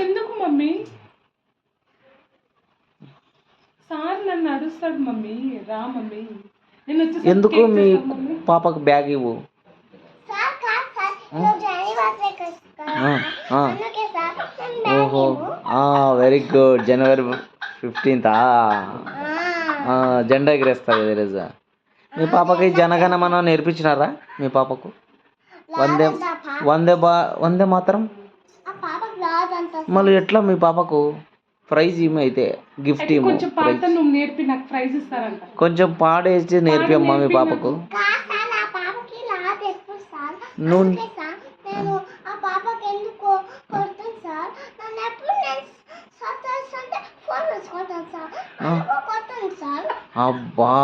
ఎందుకు mummy? Sir నన్ను అడుస్తాడు mummy. రా మమ్మీ. నేను వచ్చేసరికి ఎందుకు కేక్ మీ తెస్తాను మమ్మీ. పాపకు బ్యాగ్ ఇవ్వు. ఓహో, వెరీ గుడ్. జనవరి 15th జెండా ఎగిరేస్తారు ఈరోజు. మీ పాపకి జనగణమన నేర్పించినారా? మీ పాపకు వందే మాత్రం మళ్ళీ ఎట్లా? మీ పాపకు ప్రైజ్ ఏమి అయితే గిఫ్ట్ ఏమో కొంచెం పాట నువ్వు నేర్పి నాకు ప్రైజ్ ఇస్తారంట. కొంచెం పాడేసి నేర్పియమ్మా మీ పాపకు. నువ్వు అబ్బా,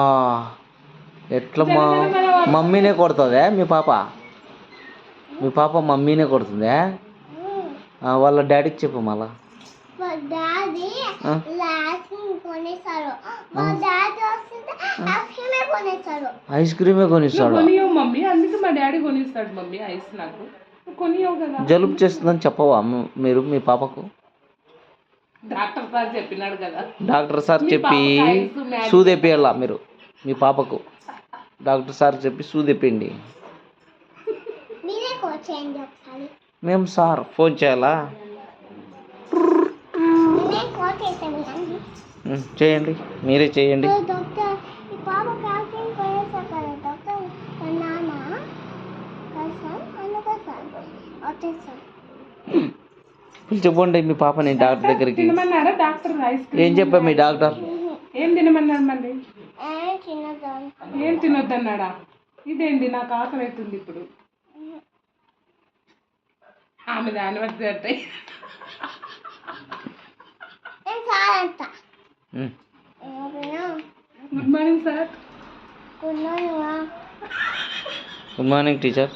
ఎట్లా మమ్మీనే కొడుతుందే మీ పాప? మీ పాప మమ్మీనే కొడుతుందే? వాళ్ళ డాడీకి చెప్పు మళ్ళా. ఐస్ క్రీమే కొనిస్తాడు మమ్మీ. అందుకే మా డాడీ కొనిస్తాడు మమ్మీ ఐస్. నాకు కొనియవు కదా. జలుబు చేస్తుందని చెప్పవా మీరు మీ పాపకు? డాక్టర్ సార్ చెప్పినాడు కదా. డాక్టర్ సార్ చెప్పి సూదెప్పియాల మీరు మీ పాపకు. డాక్టర్ సార్ చెప్పి సూదెప్పిండి. మేము సార్ ఫోన్ చేయాలా? చేయండి, మీరే చేయండి. చెప్పండి మీ పాపని డాక్టర్ దగ్గరికి. ఏం చెప్పా మీ డాక్టర్? ఏం తినమన్నాడు మళ్ళీ? ఏం తినొద్దన్నాడా? ఇదేంటి, నాకు ఆకలి అవుతుంది ఇప్పుడు. ఆమె యానివర్సరీ అంటే good morning sir. Good morning teacher.